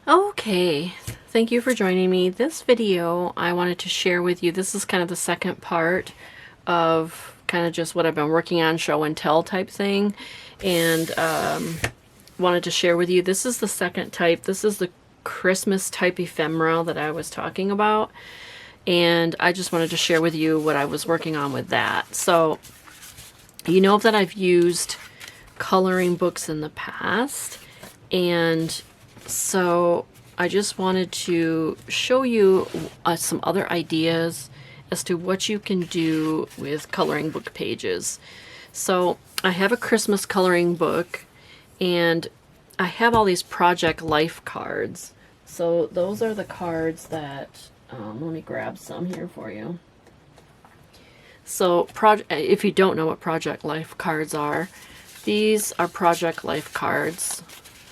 Okay, thank you for joining me. This video I wanted to share with you. This is kind of the second part of kind of just what I've been working on, show and tell type thing, and wanted to share with you. This is the second type. This is the Christmas type ephemera that I was talking about, and I just wanted to share with you what I was working on with that. So you know that I've used coloring books in the past, and so I just wanted to show you some other ideas as to what you can do with coloring book pages. So I have a Christmas coloring book, and I have all these Project Life cards. So those are the cards that, let me grab some here for you. So if you don't know what Project Life cards are, these are Project Life cards.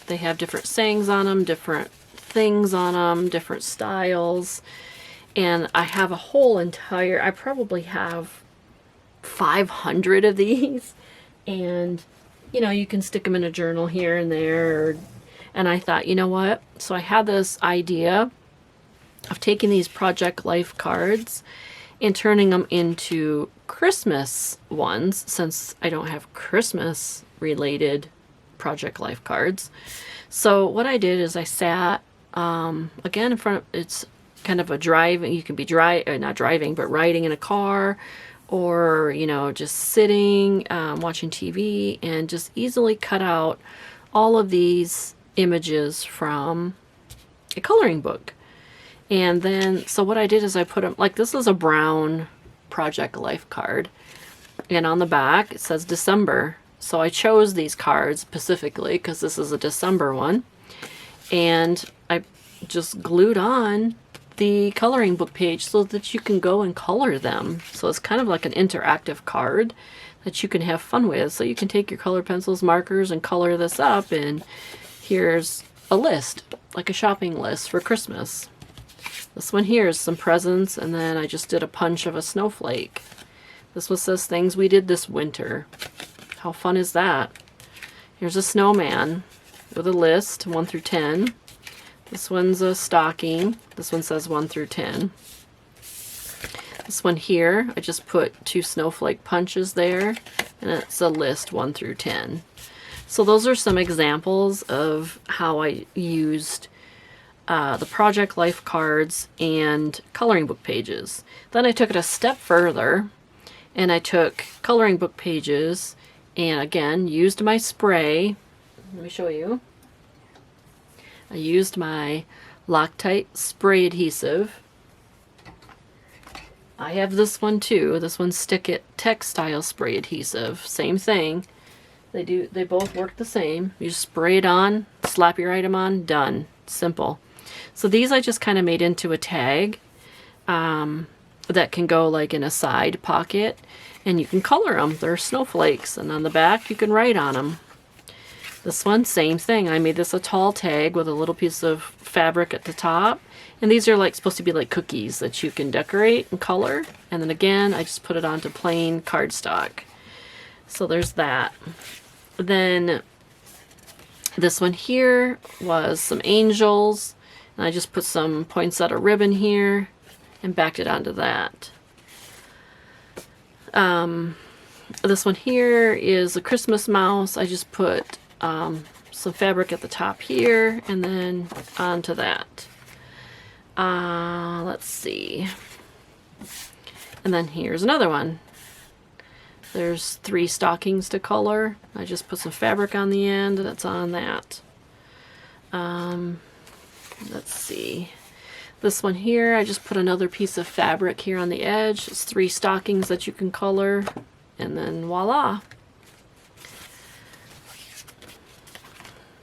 They have different sayings on them, different things on them, different styles. And I have a whole entire, I probably have 500 of these. And, you know, you can stick them in a journal here and there. And I thought, you know what? So I had this idea of taking these Project Life cards and turning them into Christmas ones, since I don't have Christmas related Project Life cards. So what I did is I sat again in front of, it's kind of a drive, you can be not driving, but riding in a car, or you know, just sitting watching TV, and just easily cut out all of these images from a coloring book. And then so what I did is I put them, like, this is a brown Project Life card, and on the back it says December. So I chose these cards specifically because this is a December one, and I just glued on the coloring book page so that you can go and color them. So it's kind of like an interactive card that you can have fun with. So you can take your color pencils, markers, and color this up, and here's a list, like a shopping list for Christmas. This one here is some presents, and then I just did a punch of a snowflake. This one says things we did this winter. How fun is that? Here's a snowman with a list, 1 through 10. This one's a stocking. This one says 1 through 10. This one here, I just put 2 snowflake punches there, and it's a list 1 through 10. So those are some examples of how I used the Project Life cards and coloring book pages. Then I took it a step further, and I took coloring book pages and again used my spray. Let me show you. I used my Loctite spray adhesive. I have this one too. This one's Stick It textile spray adhesive. Same thing. They both work the same. You just spray it on, slap your item on, done. Simple. So these I just kind of made into a tag that can go like in a side pocket, and you can color them. They're snowflakes, and on the back you can write on them. This one, same thing. I made this a tall tag with a little piece of fabric at the top, and these are like supposed to be like cookies that you can decorate and color. And then again, I just put it onto plain cardstock. So there's that. Then this one here was some angels, and I just put some poinsettia ribbon here and backed it onto that. This one here is a Christmas mouse. I just put some fabric at the top here and then onto that. Let's see. And then here's another one. There's 3 stockings to color. I just put some fabric on the end that's on that. Let's see. This one here, I just put another piece of fabric here on the edge. It's 3 stockings that you can color, and then voila.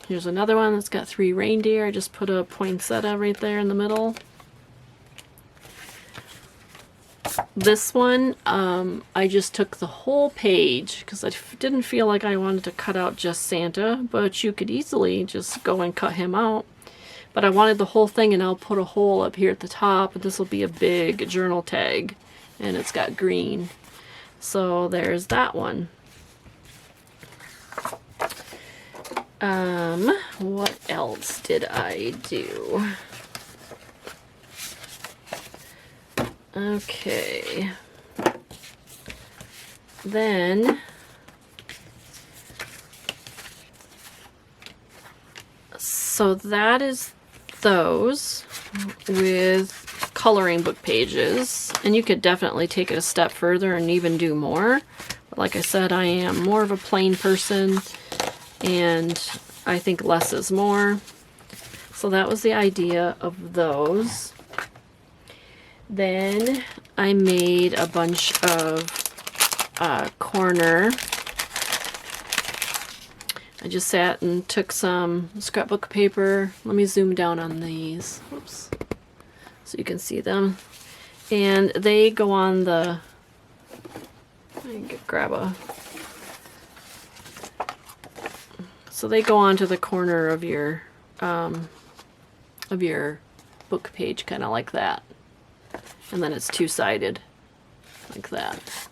Here's another one that's got 3 reindeer. I just put a poinsettia right there in the middle. This one, I just took the whole page because I didn't feel like I wanted to cut out just Santa, but you could easily just go and cut him out. But I wanted the whole thing, and I'll put a hole up here at the top, and this will be a big journal tag, and it's got green. So there's that one. What else did I do? Okay. Then so that is those with coloring book pages, and you could definitely take it a step further and even do more. But like I said, I am more of a plain person, and I think less is more. So that was the idea of those. Then I made a bunch of corner. I just sat and took some scrapbook paper. Let me zoom down on these. Oops. So you can see them. And they go on the... grab a... So they go onto the corner of your book page, kind of like that. And then it's two-sided, like that.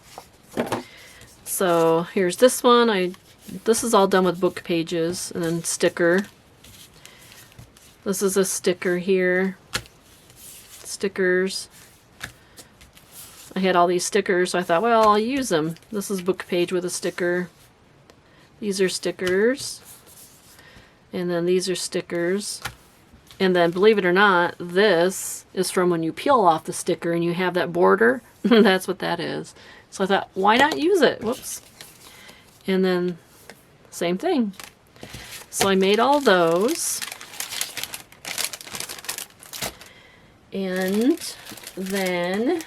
So here's this one. This is all done with book pages, and then sticker. This is a sticker here. Stickers. I had all these stickers, so I thought, well, I'll use them. This is book page with a sticker. These are stickers. And then these are stickers. And then, believe it or not, this is from when you peel off the sticker and you have that border. That's what that is. So I thought, why not use it? Whoops. And then, same thing. So I made all those. And then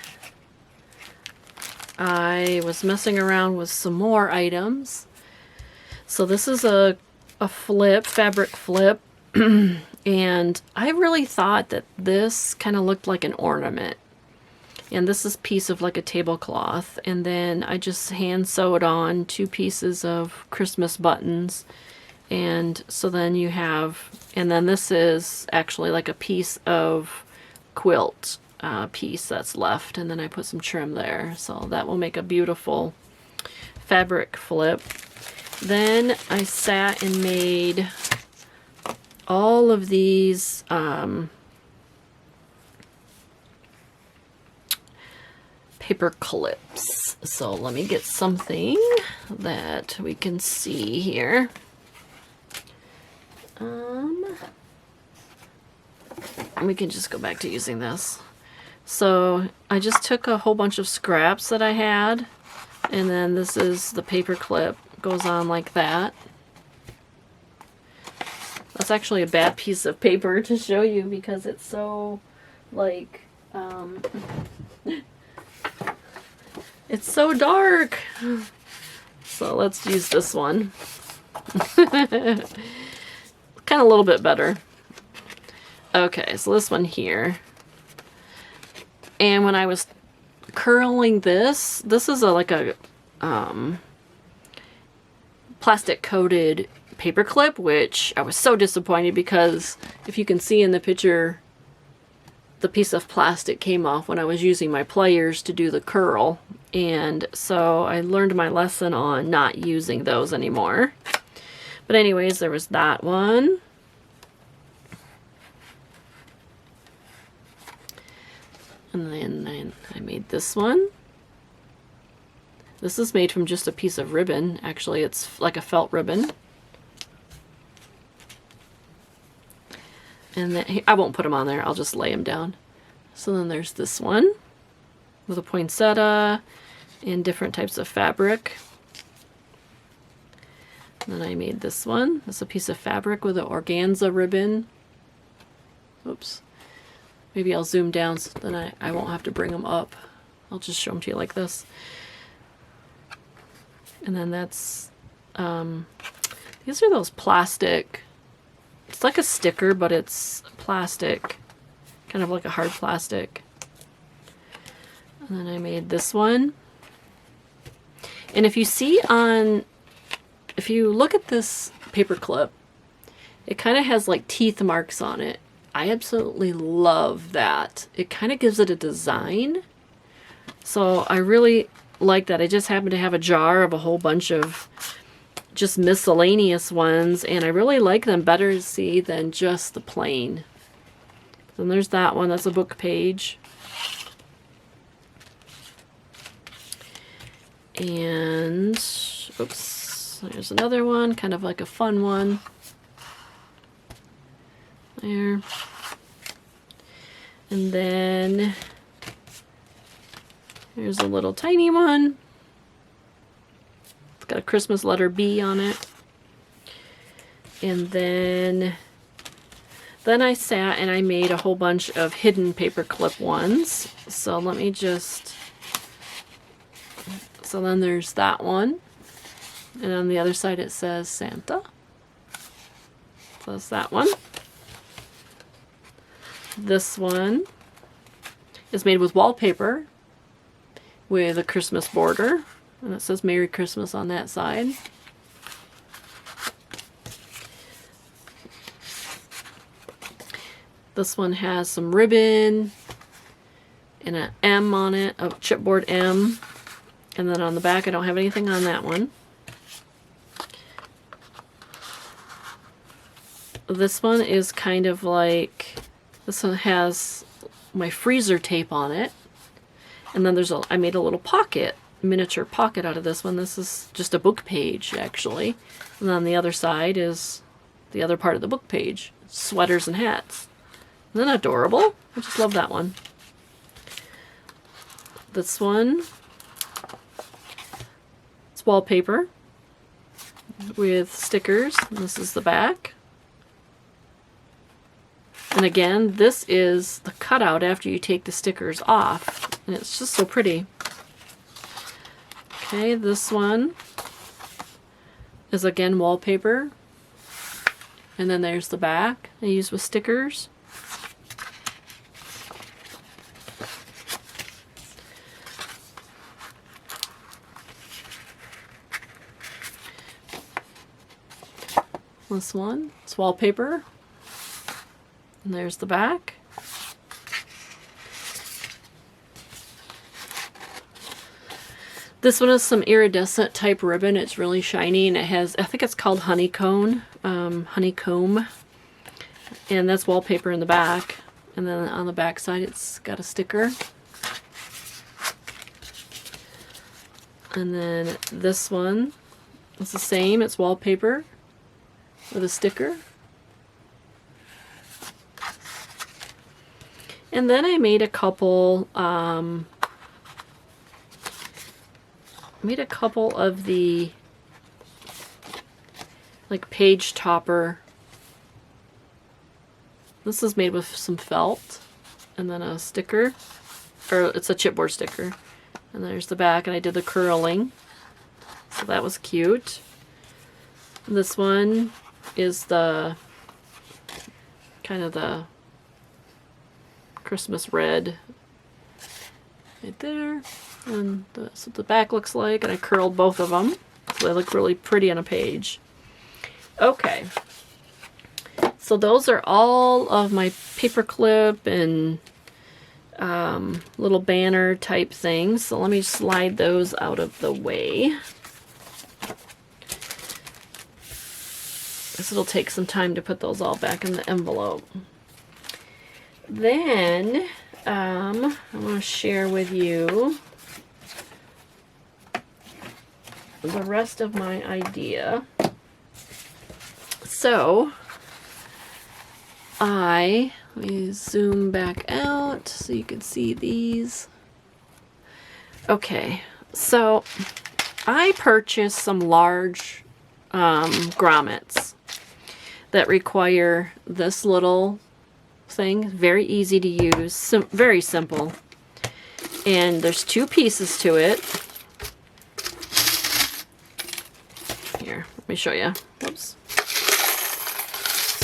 I was messing around with some more items. So this is a flip, fabric flip. And I really thought that this kind of looked like an ornament. And this is a piece of like a tablecloth. And then I just hand sewed on 2 pieces of Christmas buttons. And so then you have, and then this is actually like a piece of quilt piece that's left. And then I put some trim there. So that will make a beautiful fabric flip. Then I sat and made all of these paper clips. So let me get something that we can see here. We can just go back to using this. So I just took a whole bunch of scraps that I had, and then this is the paper clip. Goes on like that. That's actually a bad piece of paper to show you because it's so, like, it's so dark. So let's use this one. Kind of a little bit better. Okay, so this one here. And when I was curling this is like a plastic coated paper clip, which I was so disappointed because if you can see in the picture, the piece of plastic came off when I was using my pliers to do the curl. And so I learned my lesson on not using those anymore. But anyways, there was that one. And then I made this one. This is made from just a piece of ribbon. Actually, it's like a felt ribbon. And then, I won't put them on there. I'll just lay them down. So then there's this one with a poinsettia and different types of fabric. And then I made this one. It's a piece of fabric with an organza ribbon. Oops. Maybe I'll zoom down so then I won't have to bring them up. I'll just show them to you like this. And then that's, these are those plastic, it's like a sticker, but it's plastic, kind of like a hard plastic. And then I made this one. And if you see if you look at this paper clip, it kind of has like teeth marks on it. I absolutely love that. It kind of gives it a design. So I really like that. I just happen to have a jar of a whole bunch of just miscellaneous ones, and I really like them better to see than just the plain. Then there's that one. That's a book page. And, oops, there's another one, kind of like a fun one. There. And then here's a little tiny one. It's got a Christmas letter B on it. And then I sat and I made a whole bunch of hidden paperclip ones. So let me just... So then there's that one. And on the other side it says Santa. So that's that one. This one is made with wallpaper with a Christmas border. And it says Merry Christmas on that side. This one has some ribbon and an M on it, a chipboard M. And then on the back, I don't have anything on that one. This one is kind of like, this one has my freezer tape on it. And then I made a little pocket, miniature pocket out of this one. This is just a book page, actually. And on the other side is the other part of the book page, sweaters and hats. Isn't that adorable? I just love that one. This one, it's wallpaper with stickers. And this is the back. And again, this is the cutout after you take the stickers off. And it's just so pretty. Okay, this one is again wallpaper. And then there's the back I use with stickers. This one, it's wallpaper. And there's the back. This one is some iridescent type ribbon. It's really shiny and it has, I think it's called honeycomb. Honeycomb. And that's wallpaper in the back. And then on the back side it's got a sticker. And then this one is the same. It's wallpaper with a sticker. And then I made a couple of the like page topper. This is made with some felt and then a sticker, or it's a chipboard sticker. And there's the back, and I did the curling. So that was cute. This one is the kind of the Christmas red right there, and that's what the back looks like, and I curled both of them so they look really pretty on a page. Okay, so those are all of my paperclip and little banner type things. So let me slide those out of the way. This will take some time to put those all back in the envelope. Then I want to share with you the rest of my idea. So let me zoom back out so you can see these. Okay, so I purchased some large grommets that require this little thing. Very easy to use, very simple. And there's two pieces to it. Here, let me show you. Whoops.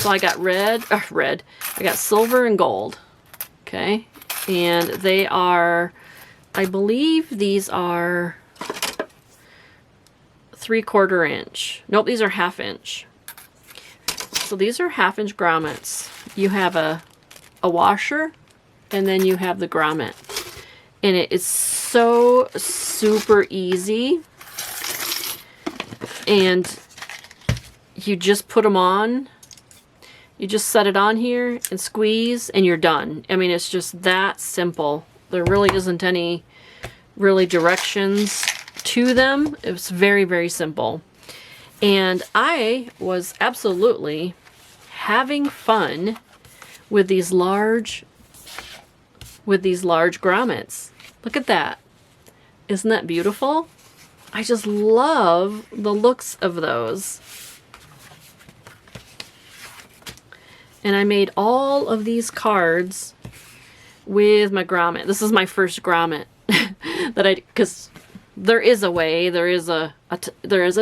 So I got I got silver and gold. Okay, and they are, I believe these are 3/4 inch. Nope, these are 1/2 inch. So these are 1/2 inch grommets. You have a washer, and then you have the grommet. And it is so super easy. And you just put them on. You just set it on here and squeeze and you're done. I mean, it's just that simple. There really isn't any really directions to them. It's very, very simple. And I was absolutely having fun with these large grommets. Look at that. Isn't that beautiful? I just love the looks of those. And I made all of these cards with my grommet. This is my first grommet because there is a way, there is a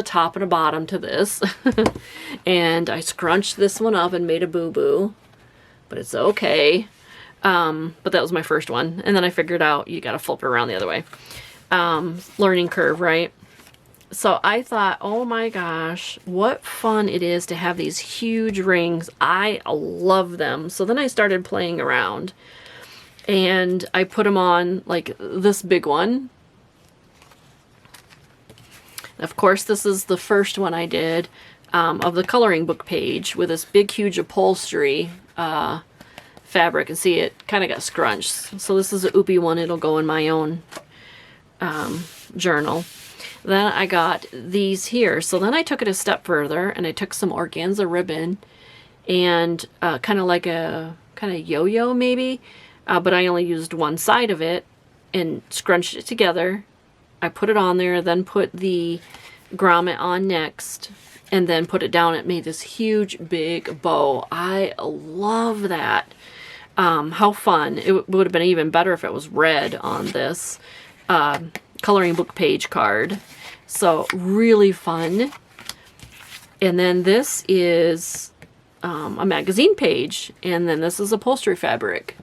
top and a bottom to this. And I scrunched this one up and made a boo-boo, but it's okay. But that was my first one. And then I figured out you got to flip it around the other way. Learning curve, right? So I thought, oh my gosh, what fun it is to have these huge rings. I love them. So then I started playing around and I put them on like this big one. Of course, this is the first one I did of the coloring book page with this big, huge upholstery fabric. And see, it kind of got scrunched. So this is a oopie one. It'll go in my own journal. Then I got these here. So then I took it a step further and I took some organza ribbon and kind of like a yo-yo maybe, but I only used one side of it and scrunched it together. I put it on there, then put the grommet on next, and then put it down. It made this huge big bow. I love that. How fun. It would have been even better if it was red on this coloring book page card. So really fun. And then this is a magazine page, and then this is upholstery fabric.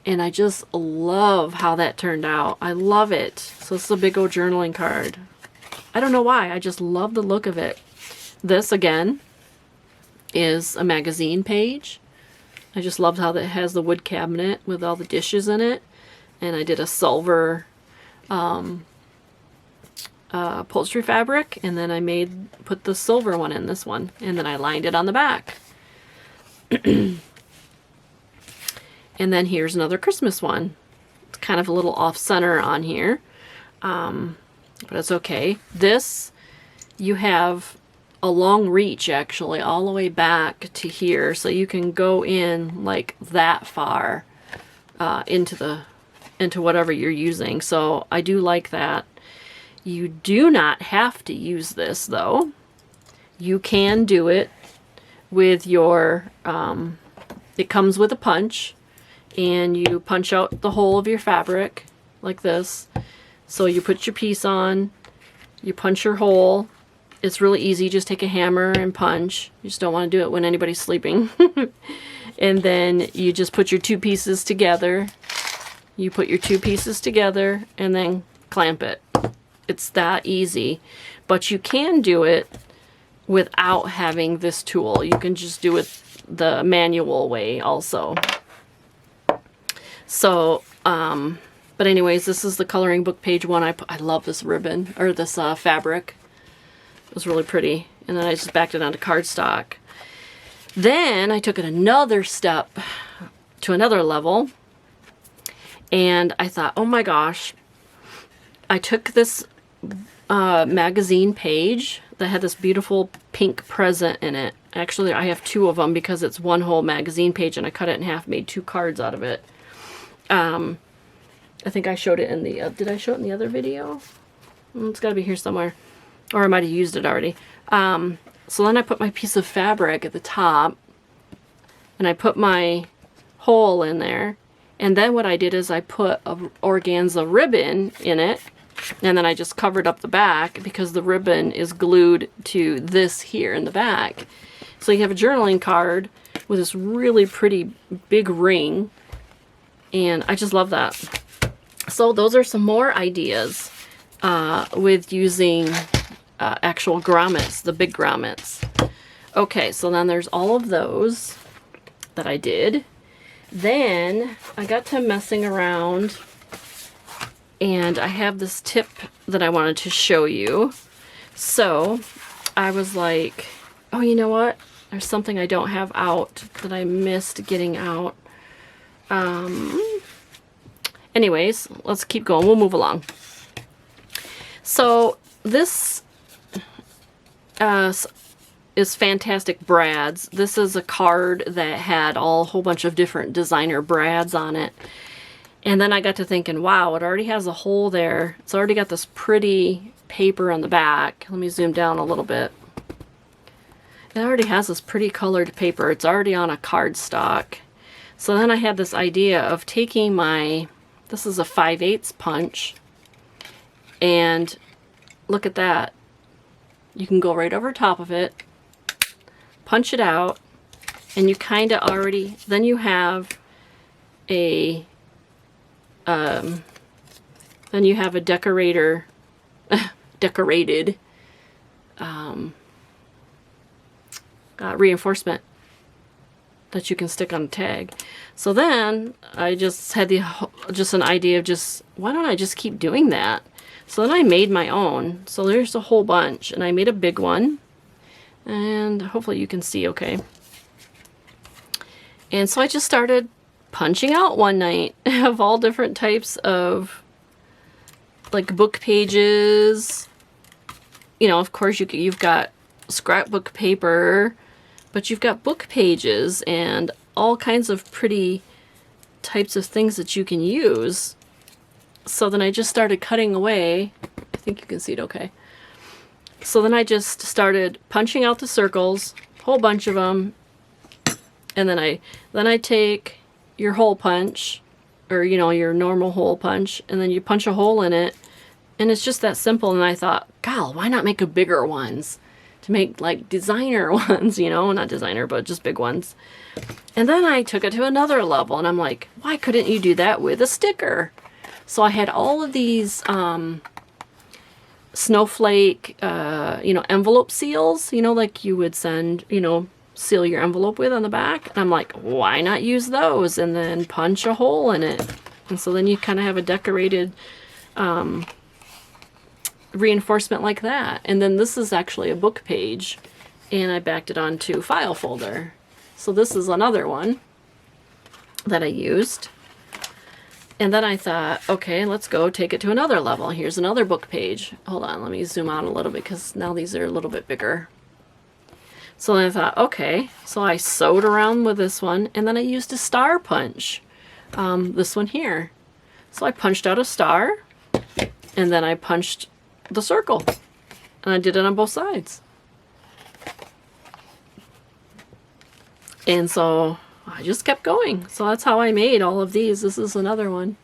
And I just love how that turned out. I love it. So this is a big old journaling card. I don't know why, I just love the look of it. This again is a magazine page. I just loved how that has the wood cabinet with all the dishes in it. And I did a silver upholstery fabric, and then I put the silver one in this one, and then I lined it on the back. And then here's another Christmas one. It's kind of a little off center on here, but it's okay. This, you have a long reach actually all the way back to here, so you can go in like that far into whatever you're using. So I do like that. You do not have to use this though. You can do it with your, it comes with a punch, and you punch out the hole of your fabric like this. So you put your piece on, you punch your hole. It's really easy, just take a hammer and punch. You just don't want to do it when anybody's sleeping. And then you just put your two pieces together. You put your two pieces together and then clamp it. It's that easy. But you can do it without having this tool. You can just do it the manual way also. So, but anyways, this is the coloring book page one. I love this ribbon, or this fabric. It was really pretty. And then I just backed it onto cardstock. Then I took it another step to another level. And I thought, oh my gosh, I took this magazine page that had this beautiful pink present in it. Actually, I have two of them because it's one whole magazine page, and I cut it in half, made two cards out of it. I think I showed it in the, did I show it in the other video? It's got to be here somewhere. Or I might have used it already. So then I put my piece of fabric at the top, and I put my hole in there. And then what I did is I put a organza ribbon in it, and then I just covered up the back because the ribbon is glued to this here in the back. So you have a journaling card with this really pretty big ring, and I just love that. So those are some more ideas with using actual grommets, the big grommets. Okay, so then there's all of those that I did. Then I got to messing around, and I have this tip that I wanted to show you. So I was like, Oh, you know what? There's something I don't have out that I missed getting out. Anyways, let's keep going. We'll move along. So this is Fantastic Brads. This is a card that had a whole bunch of different designer brads on it. And then I got to thinking, wow, it already has a hole there. It's already got this pretty paper on the back. Let me zoom down a little bit. It already has this pretty colored paper. It's already on a cardstock. So then I had this idea of taking my, this is a 5/8 punch, and look at that. You can go right over top of it, punch it out, and you kind of already, then you have a, decorator, decorated reinforcement that you can stick on a tag. So then I just had an idea of just, why don't I just keep doing that? So then I made my own. So there's a whole bunch, and I made a big one, and hopefully you can see okay. And so I just started punching out one night of all different types of like book pages. You know, of course you've got scrapbook paper, but you've got book pages and all kinds of pretty types of things that you can use. So then I just started cutting away. I think you can see it okay. So then I just started punching out the circles, a whole bunch of them, and then I take your hole punch, or you know, your normal hole punch, and then you punch a hole in it, and it's just that simple. And I thought, God, why not make a bigger ones? To make like designer ones, you know, not designer, but just big ones. And then I took it to another level, and I'm like, why couldn't you do that with a sticker? So I had all of these snowflake, you know, envelope seals, you know, like you would send, you know, seal your envelope with on the back. And I'm like, why not use those and then punch a hole in it? And so then you kind of have a decorated reinforcement like that. And then this is actually a book page, and I backed it onto file folder. So this is another one that I used. And then I thought, okay, let's go take it to another level. Here's another book page. Hold on, let me zoom out a little bit because now these are a little bit bigger. So then I thought, okay, so I sewed around with this one, and then I used a star punch, this one here. So I punched out a star, and then I punched the circle, and I did it on both sides. And so I just kept going. So that's how I made all of these. This is another one.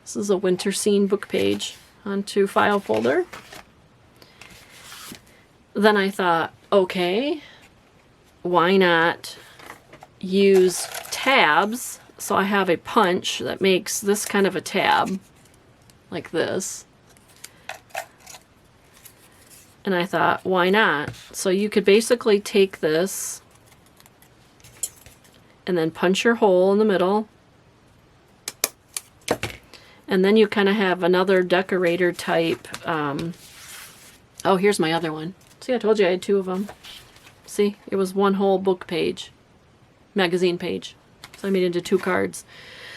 This is a winter scene book page onto file folder. Then I thought, okay, why not use tabs? So I have a punch that makes this kind of a tab, like this. And I thought, why not? So you could basically take this and then punch your hole in the middle. And then you kind of have another decorator type. Oh, here's my other one. See, I told you I had two of them. See, it was one whole book page, magazine page. So I made it into two cards.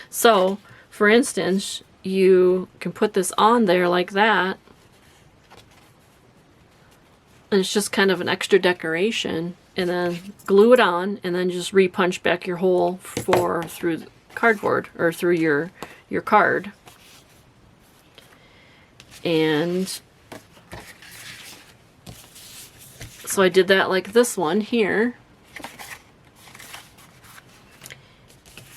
So, for instance, you can put this on there like that. And it's just kind of an extra decoration, and then glue it on, and then just re-punch back your hole through the cardboard, or through your card. And so I did that like this one here.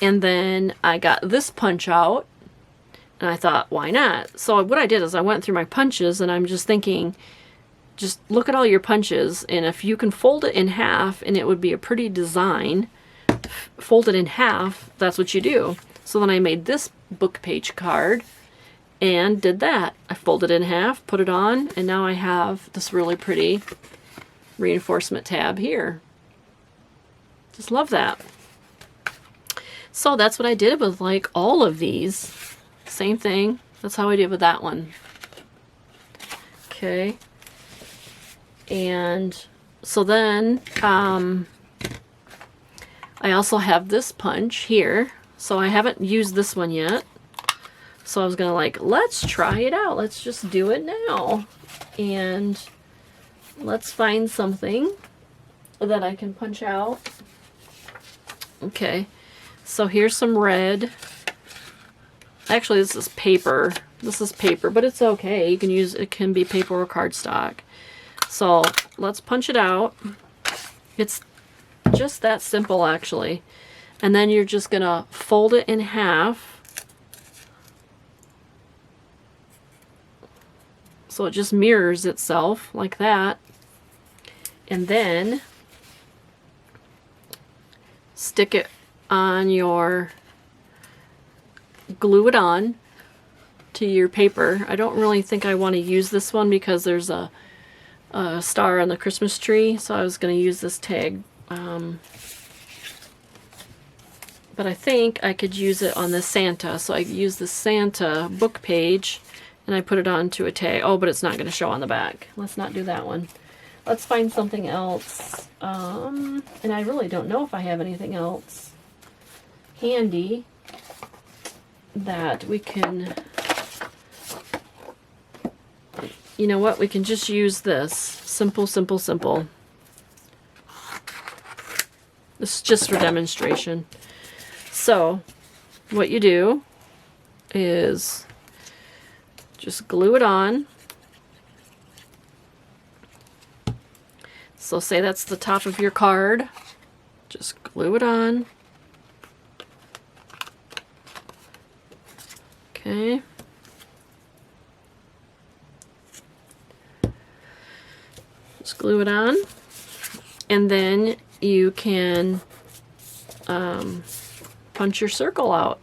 And then I got this punch out, and I thought, why not? So what I did is I went through my punches, and I'm just thinking, just look at all your punches, and if you can fold it in half and it would be a pretty design, fold it in half, that's what you do. So then I made this book page card and did that. I folded it in half, put it on, and now I have this really pretty reinforcement tab here. Just love that. So that's what I did with like all of these. Same thing. That's how I did with that one. Okay. And So then I also have this punch here. So I haven't used this one yet. So I was gonna like, let's try it out. Let's just do it now. And let's find something that I can punch out. Okay, so here's some red. Actually, this is paper. This is paper, but it's okay. You can use, it can be paper or cardstock. So let's punch it out. It's just that simple, actually. And then you're just gonna fold it in half. So it just mirrors itself like that. And then stick it on your, glue it on to your paper. I don't really think I want to use this one because there's a star on the Christmas tree, so I was going to use this tag. But I think I could use it on the Santa, so I use the Santa book page and I put it onto a tag. Oh, but it's not going to show on the back. Let's not do that one. Let's find something else. And I really don't know if I have anything else handy that we can, you know what, we can just use this. Simple, simple, simple. This is just for demonstration. So what you do is just glue it on. So say that's the top of your card. Just glue it on. Okay. Just glue it on. And then you can punch your circle out.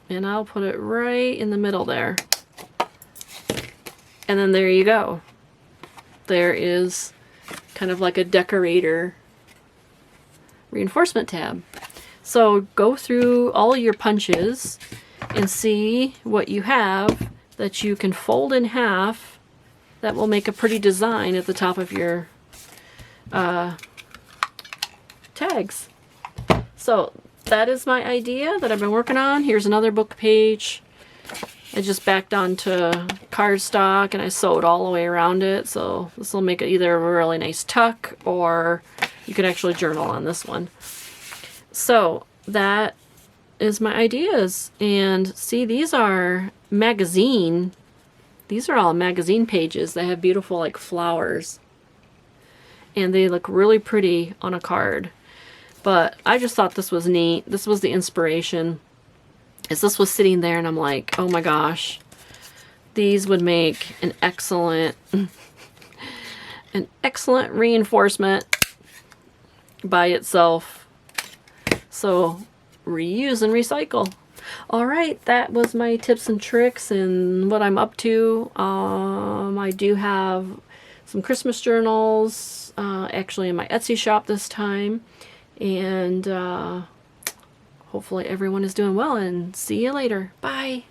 And I'll put it right in the middle there. And then there you go. There is kind of like a decorator reinforcement tab. So go through all your punches and see what you have that you can fold in half that will make a pretty design at the top of your tags. So that is my idea that I've been working on. Here's another book page. I just backed onto cardstock and I sewed all the way around it, so this will make it either a really nice tuck or you could actually journal on this one. So that is my ideas. And see, these are magazine, these are all magazine pages that have beautiful like flowers and they look really pretty on a card. But I just thought this was neat. This was the inspiration. As this was sitting there and I'm like, oh my gosh, these would make an excellent reinforcement by itself. So reuse and recycle. All right, that was my tips and tricks and what I'm up to. I do have some Christmas journals actually in my Etsy shop this time. And hopefully everyone is doing well, and see you later. Bye.